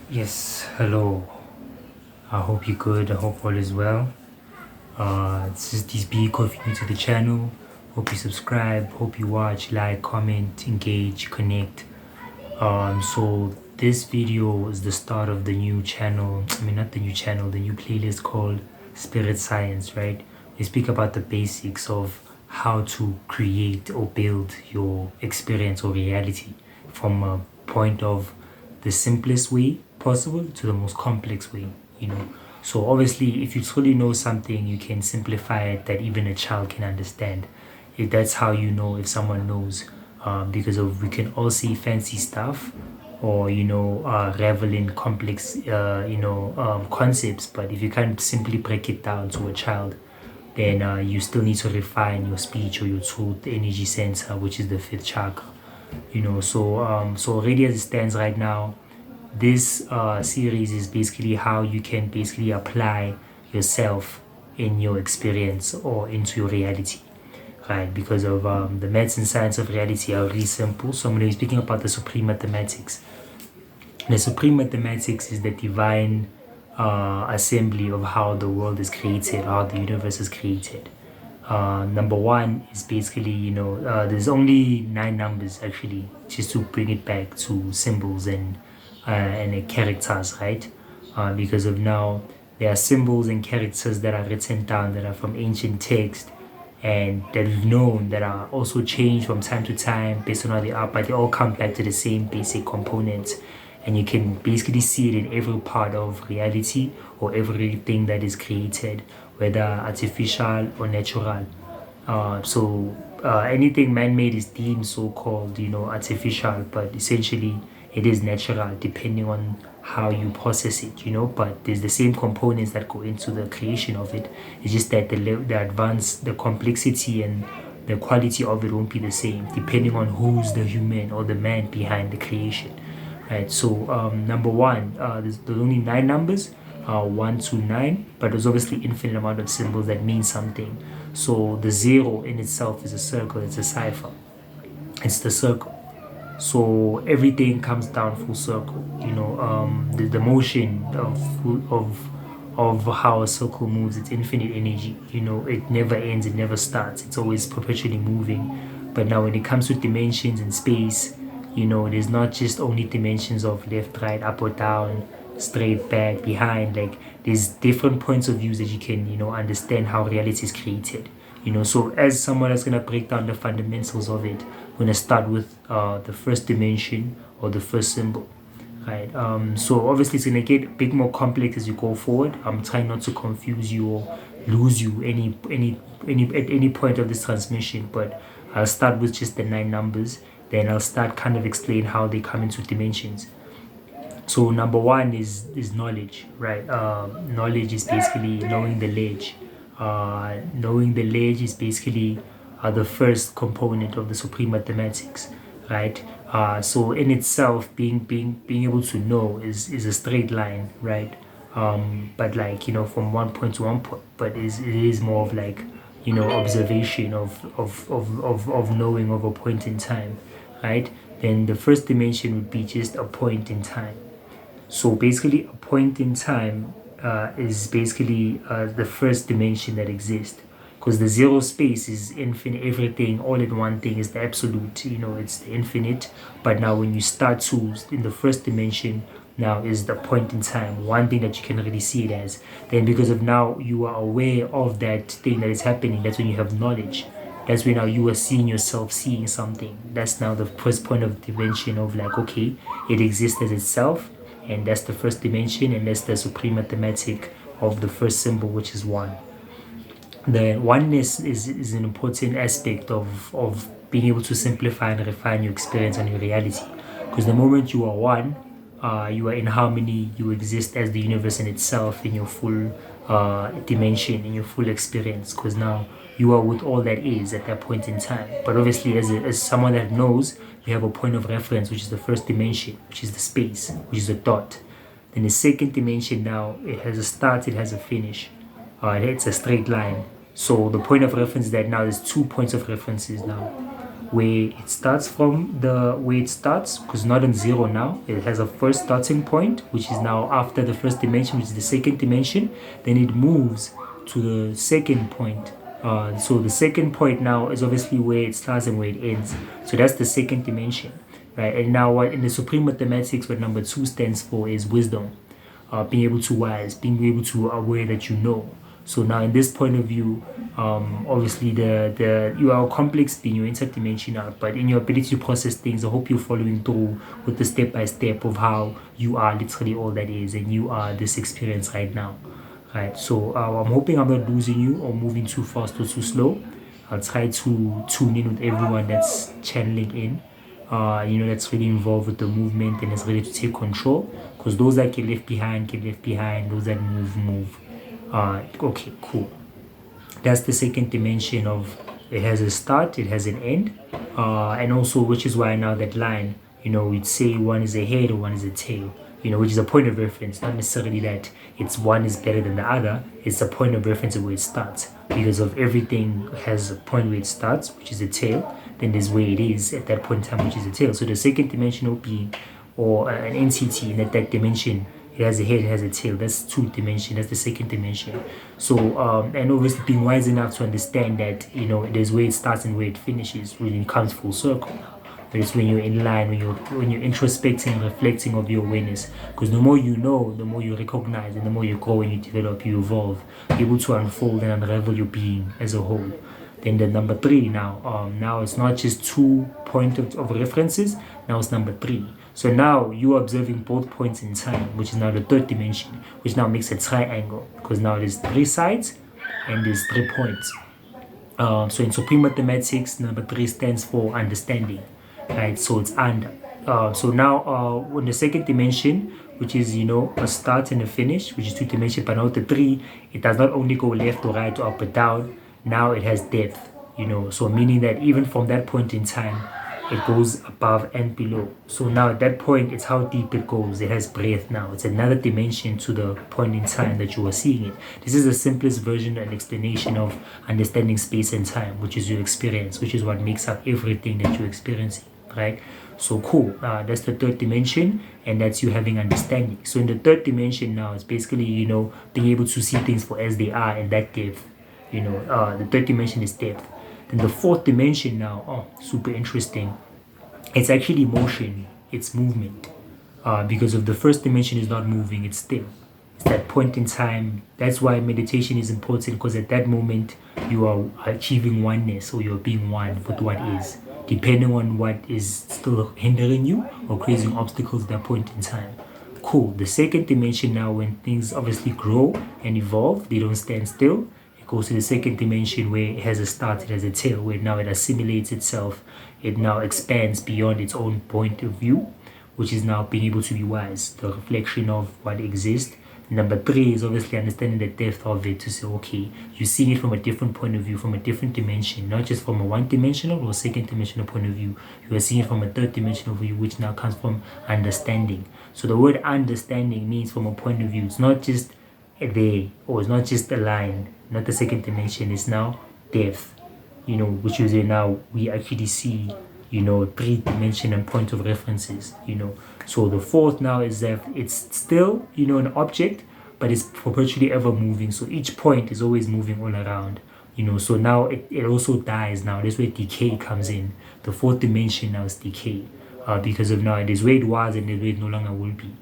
Yes, hello. I hope you're good. I hope all is well. This is DSB. If you're new to the channel, hope you subscribe, hope you watch, like, comment, engage, connect. So this video is the start of the new channel. I mean, not the new channel, the new playlist called Spirit Science, right? We speak about the basics of how to create or build your experience or reality from a point of the simplest way possible to the most complex way, you know. So obviously, if you truly know something, you can simplify it that even a child can understand. If that's how you know if someone knows, because of we can all see fancy stuff, or revel in complex concepts. But if you can't simply break it down to a child, then you still need to refine your speech or your truth energy center, which is the fifth chakra. So already as it stands right now, this series is basically how you can basically apply yourself in your experience or into your reality, right? Because of the maths and science of reality are really simple. So I'm going to be speaking about the supreme mathematics. The supreme mathematics is the divine assembly of how the world is created, how the universe is created. Number one is basically, there's only 9 numbers actually, just to bring it back to symbols and characters, right? Because of now, there are symbols and characters that are written down that are from ancient text and that we've known that are also changed from time to time based on how they are, but they all come back to the same basic components. And you can basically see it in every part of reality or everything that is created, whether artificial or natural. Anything man-made is deemed so-called, artificial, but essentially it is natural depending on how you process it, but there's the same components that go into the creation of it. It's just that the advance, the complexity and the quality of it won't be the same depending on who's the human or the man behind the creation, right? So number one, there's only 9 numbers, 1 to 9, but there's obviously infinite amount of symbols that mean something. So the zero in itself is a circle, it's a cipher, it's the circle. So everything comes down full circle, the motion of how a circle moves, it's infinite energy, it never ends, it never starts, it's always perpetually moving. But now when it comes to dimensions and space, there's not just only dimensions of left, right, up or down, straight, back, behind. Like there's different points of views that you can understand how reality is created. So as someone that's gonna break down the fundamentals of it, we're gonna start with the first dimension or the first symbol, right? So obviously it's gonna get a bit more complex as you go forward. I'm trying not to confuse you or lose you at any point of this transmission, but I'll start with just the 9 numbers. Then I'll start kind of explain how they come into dimensions. So number one is knowledge, right? Knowledge is basically knowing the ledge. Knowing the ledge is basically the first component of the supreme mathematics, right? So in itself, being able to know is a straight line, right? But like from one point to one point, but it is more of like observation of knowing of a point in time, right? Then the first dimension would be just a point in time. So basically, a point in time is basically the first dimension that exists, because the zero space is infinite. Everything all in one thing is the absolute. It's the infinite. But now, when you start to in the first dimension, now is the point in time, one thing that you can really see it as. Then, because of now you are aware of that thing that is happening, that's when you have knowledge. That's when now you are seeing yourself seeing something. That's now the first point of dimension of like, okay, it exists as itself, and that's the first dimension, and that's the supreme mathematic of the first symbol, which is 1. The oneness is an important aspect of being able to simplify and refine your experience and your reality, because the moment you are one, you are in harmony, you exist as the universe in itself, in your full dimension, in your full experience, because now you are with all that is at that point in time. But obviously, as someone that knows, you have a point of reference, which is the first dimension, which is the space, which is a dot. Then the second dimension, now it has a start, it has a finish, it's a straight line. So the point of reference is that now there's 2 points of references now. where it starts from the where it starts, because not in zero now. It has a first starting point, which is now after the first dimension, which is the second dimension. Then it moves to the second point. So the second point now is obviously where it starts and where it ends. So that's the second dimension, right? And now what in the supreme mathematics, what number 2 stands for is wisdom, being able to wise, being able to aware that you know. So now in this point of view, obviously you are a complex being, you're interdimensional, but in your ability to process things, I hope you're following through with the step by step of how you are literally all that is, and you are this experience right now. Right, so I'm hoping I'm not losing you or moving too fast or too slow. I'll try to tune in with everyone that's channeling in, that's really involved with the movement and is ready to take control. Because those that get left behind, get left behind. Those that move, move. Okay, cool. That's the second dimension of it has a start, it has an end, and also which is why now that line, we'd say one is a head or one is a tail. Which is a point of reference, not necessarily that it's one is better than the other. It's a point of reference of where it starts, because of everything has a point where it starts, which is a tail. Then there's where it is at that point in time, which is a tail. So the second dimensional being or an entity in that dimension, it has a head, it has a tail. That's 2 dimension. That's the second dimension. So and obviously being wise enough to understand that there's where it starts and where it finishes. Really comes full circle. But it's when you're in line, when you're introspecting and reflecting of your awareness. Because the more you know, the more you recognize, and the more you grow and you develop, you evolve, able to unfold and unravel your being as a whole. Then the number 3 now it's not just 2 points of references. Now it's number 3. So now you're observing both points in time, which is now the third dimension, which now makes a triangle, because now there's 3 sides and there's 3 points. So in supreme mathematics, number 3 stands for understanding. Right, so it's under. So now in the second dimension, which is a start and a finish, which is 2 dimensions, but now the 3, it does not only go left or right or up or down. Now it has depth. So meaning that even from that point in time, it goes above and below. So now at that point, it's how deep it goes. It has breadth now. It's another dimension to the point in time that you are seeing it. This is the simplest version and explanation of understanding space and time, which is your experience, which is what makes up everything that you're experiencing. Right, so cool. That's the third dimension, and that's you having understanding. So in the third dimension now, it's basically being able to see things for as they are, and that depth. The third dimension is depth. Then the fourth dimension now, super interesting. It's actually motion. It's movement. Because of the first dimension is not moving, it's still. It's that point in time. That's why meditation is important, because at that moment you are achieving oneness, or you're being one with what is, depending on what is still hindering you or creating obstacles at that point in time. Cool. The second dimension now, when things obviously grow and evolve, they don't stand still. It goes to the second dimension where it has a start, it has a tail, where now it assimilates itself. It now expands beyond its own point of view, which is now being able to be wise, the reflection of what exists. Number 3 is obviously understanding the depth of it, to say, okay, you're seeing it from a different point of view, from a different dimension, not just from a one-dimensional or second-dimensional point of view. You are seeing it from a third-dimensional view, which now comes from understanding. So the word understanding means from a point of view. It's not just a day, or it's not just a line, not the second dimension. It's now depth, which is now we actually see, 3-dimension and point of references, So the fourth now is that it's still, an object, but it's perpetually ever moving. So each point is always moving all around, So now it also dies now. That's where decay comes in. The fourth dimension now is decay, because of now it is where it was and the way it no longer will be.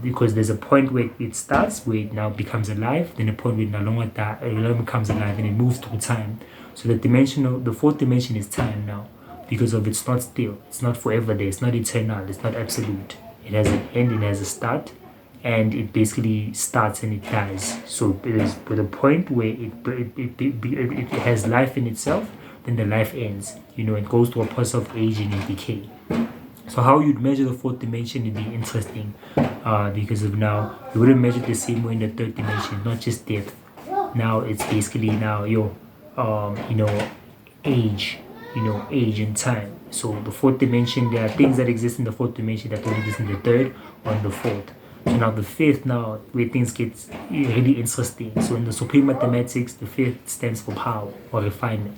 Because there's a point where it starts, where it now becomes alive, then a point where it no longer becomes alive, and it moves through time. So the fourth dimension is time now. Because of it's not still, it's not forever there, it's not eternal, it's not absolute. It has an end, it has a start, and it basically starts and it dies. So it is with a point where it has life in itself, then the life ends. It goes to a process of aging and decay. So how you'd measure the fourth dimension would be interesting, because of now you wouldn't measure the same way in the third dimension, not just depth. Now it's basically now your age. Age and time. So the fourth dimension, there are things that exist in the fourth dimension that don't exist in the third or in the fourth. So now the fifth, now where things get really interesting. So in the supreme mathematics, the fifth stands for power or refinement.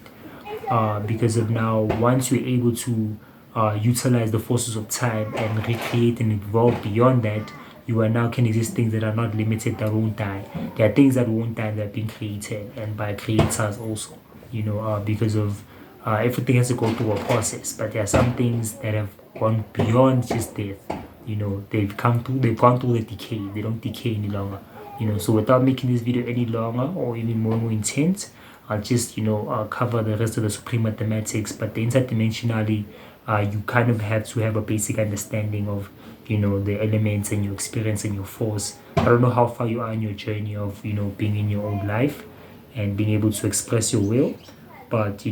because of now once you're able to utilize the forces of time and recreate and evolve beyond that, you are now can exist things that are not limited, that won't die. There are things that won't die that are being created and by creators also, because of everything has to go through a process. But there are some things that have gone beyond just death. They've gone through the decay. They don't decay any longer. So without making this video any longer or even more intense, I'll just cover the rest of the supreme mathematics. But the interdimensionally, you kind of have to have a basic understanding of the elements and your experience and your force. I don't know how far you are in your journey of being in your own life and being able to express your will, but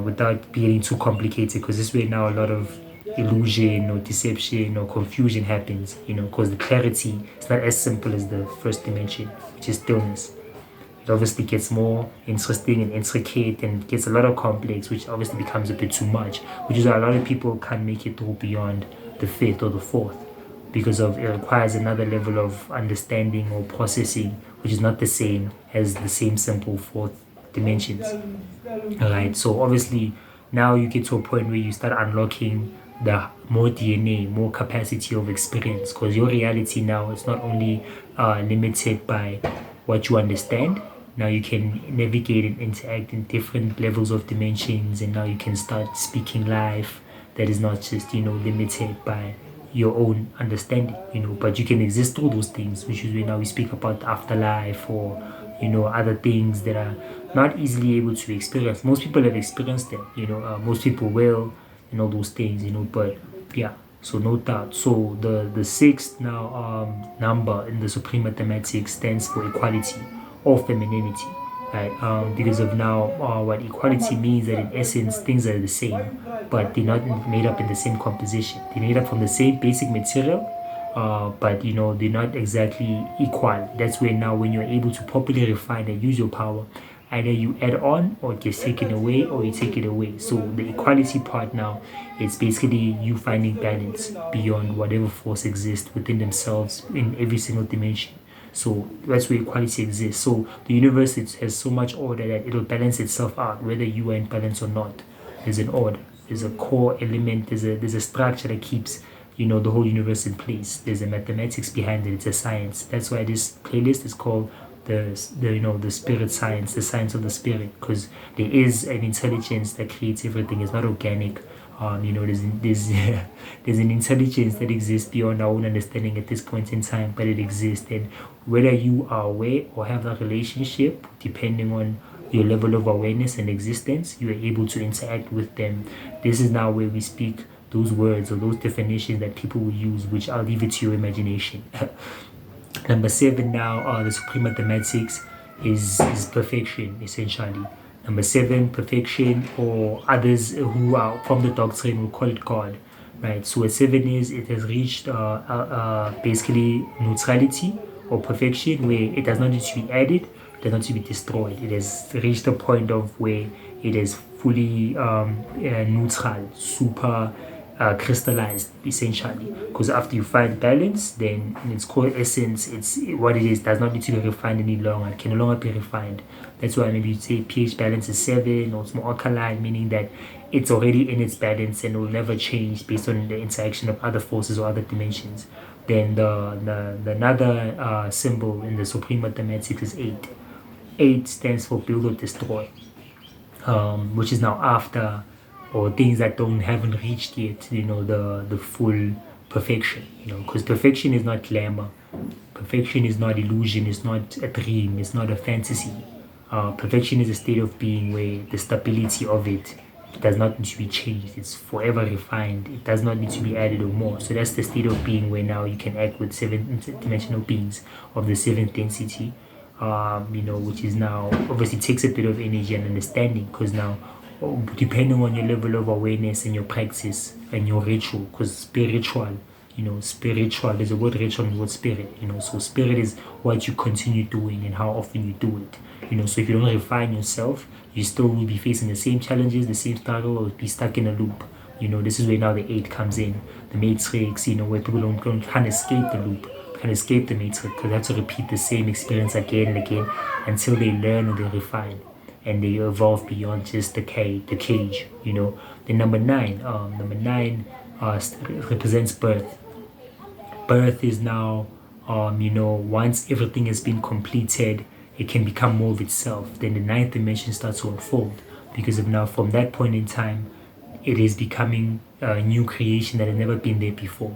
without being too complicated, because this way now a lot of illusion or deception or confusion happens, because the clarity is not as simple as the first dimension, which is stillness. It obviously gets more interesting and intricate and gets a lot of complex, which obviously becomes a bit too much, which is why a lot of people can't make it through beyond the fifth or the fourth, because of it requires another level of understanding or processing, which is not the same as the same simple fourth dimensions. All right, so obviously now you get to a point where you start unlocking the more DNA, more capacity of experience, because your reality now is not only limited by what you understand. Now you can navigate and interact in different levels of dimensions, and now you can start speaking life that is not just limited by your own understanding, but you can exist through those things, which is when now we speak about the afterlife or other things that are not easily able to experience. Most people have experienced them, most people will, and all those things, but yeah. So no doubt. So the sixth now number in the supreme mathematics stands for equality or femininity, right? Because of now what equality means, that in essence things are the same, but they're not made up in the same composition. They're made up from the same basic material, but they're not exactly equal. That's where now when you're able to properly refine and use your power, either you add on or it gets taken away or you take it away. So the equality part now, it's basically you finding balance beyond whatever force exists within themselves in every single dimension. So that's where equality exists. So the universe has so much order that it'll balance itself out, whether you are in balance or not. There's an order. There's a core element. There's a structure that keeps the whole universe in place. There's a mathematics behind it. It's a science. That's why this playlist is called the spirit science, the science of the spirit, because there is an intelligence that creates everything. It's not organic. There's an intelligence that exists beyond our own understanding at this point in time, but it exists, and whether you are aware or have that relationship, depending on your level of awareness and existence, you are able to interact with them. This is now where we speak those words or those definitions that people will use, which I'll leave it to your imagination. Number 7 now, the supreme mathematics is perfection, essentially. Number 7, perfection, or others who are from the doctrine will call it God, right? So what 7 is, it has reached basically neutrality or perfection, where it does not need to be added, it does not need to be destroyed. It has reached a point of where it is fully neutral, super crystallized, essentially, because after you find balance, then in its core essence, it's what it is, does not need to be refined any longer. It can no longer be refined. That's why maybe you say pH balance is 7, or it's more alkaline, meaning that it's already in its balance and will never change based on the interaction of other forces or other dimensions. Then the another symbol in the supreme mathematics is 8. 8 stands for build or destroy, which is now after, or things that haven't reached yet, the full perfection, because perfection is not glamour, perfection is not illusion, it's not a dream, it's not a fantasy. Perfection is a state of being where the stability of it does not need to be changed, it's forever refined, it does not need to be added or more. So that's the state of being where now you can act with 7-dimensional beings of the 7th density, which is now obviously takes a bit of energy and understanding, because now depending on your level of awareness and your practice and your ritual, because spiritual, there's a word ritual and the word spirit, so spirit is what you continue doing and how often you do it, so if you don't refine yourself, you still will be facing the same challenges, the same struggle, or be stuck in a loop. This is where now the 8 comes in, the matrix, where people can't escape the loop, can't escape the matrix, because they have to repeat the same experience again and again until they learn and they refine. and they evolve beyond just the cage, you know. Then number nine represents birth. Birth is now, once everything has been completed, it can become more of itself. Then the ninth dimension starts to unfold, because of now, from that point in time, it is becoming a new creation that has never been there before.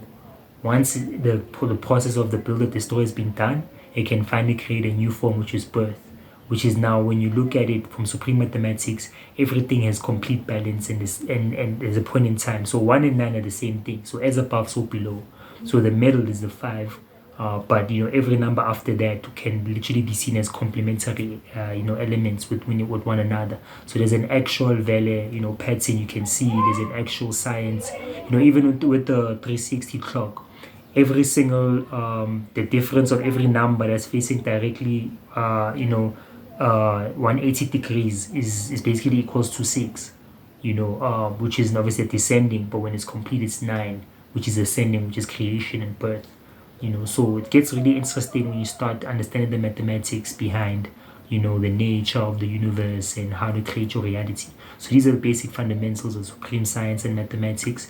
Once the process of the build of the story has been done, it can finally create a new form, which is birth, which is now, when you look at it from supreme mathematics, everything has complete balance, and there's a point in time. So 1 and 9 are the same thing. So as above, so below. So the middle is the 5. But every number after that can literally be seen as complementary elements with one another. So there's an actual value pattern you can see. There's an actual science. Even with the 360 clock, every single the difference of every number that's facing directly 180 degrees is basically equals to 6, which is obviously descending, but when it's complete, it's 9, which is ascending, which is creation and birth. So it gets really interesting when you start understanding the mathematics behind the nature of the universe and how to create your reality. So these are the basic fundamentals of supreme science and mathematics.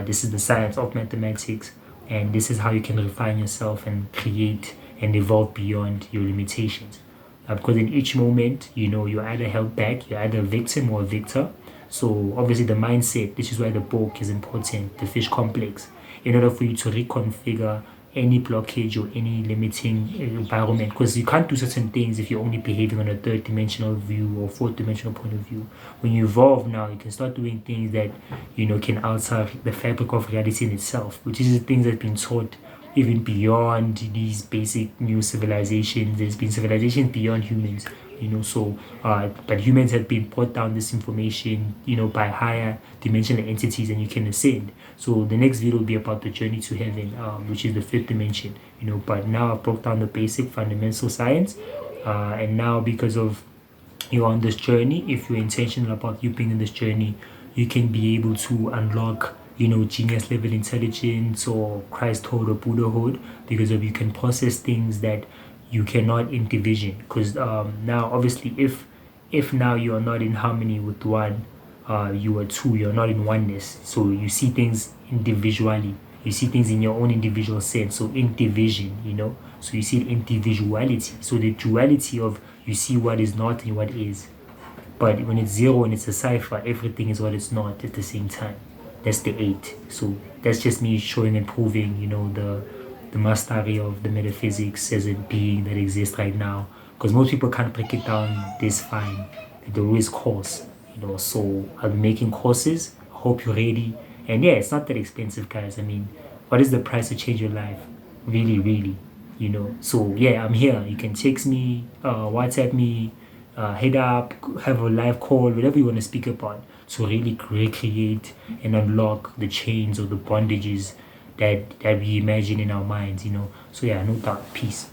This is the science of mathematics, and this is how you can refine yourself and create and evolve beyond your limitations. Because in each moment, you're either held back, you're either a victim or a victor. So obviously the mindset, this is why the book is important, the fish complex, in order for you to reconfigure any blockage or any limiting environment, because you can't do certain things if you're only behaving on a third dimensional view or fourth dimensional point of view. When you evolve now, you can start doing things that can alter the fabric of reality in itself, which is the things that have been taught even beyond these basic new civilizations. There's been civilizations beyond humans, but humans have been brought down this information, by higher dimensional entities, and you can ascend. So the next video will be about the journey to heaven, which is the fifth dimension, but now I broke down the basic fundamental science, and now because of you're on this journey, if you're intentional about you being in this journey, you can be able to unlock genius level intelligence or Christhood or Buddhahood, because of you can process things that you cannot in division. Because now obviously if now you are not in harmony with one, you are two, you're not in oneness. So you see things individually, you see things in your own individual sense. So in division, so you see it individuality. So the duality of you see what is not and what is. But when it's zero and it's a cipher, everything is what it's not at the same time. That's the 8. So that's just me showing and proving, the mastery of the metaphysics as a being that exists right now. Because most people can't break it down this fine. There is course, so I'll be making courses. I hope you're ready. And yeah, it's not that expensive, guys. I mean, what is the price to change your life? Really, really, So yeah, I'm here. You can text me, WhatsApp me, head up, have a live call, whatever you want to speak about, to really recreate and unlock the chains or the bondages that we imagine in our minds, So yeah, no doubt. Peace.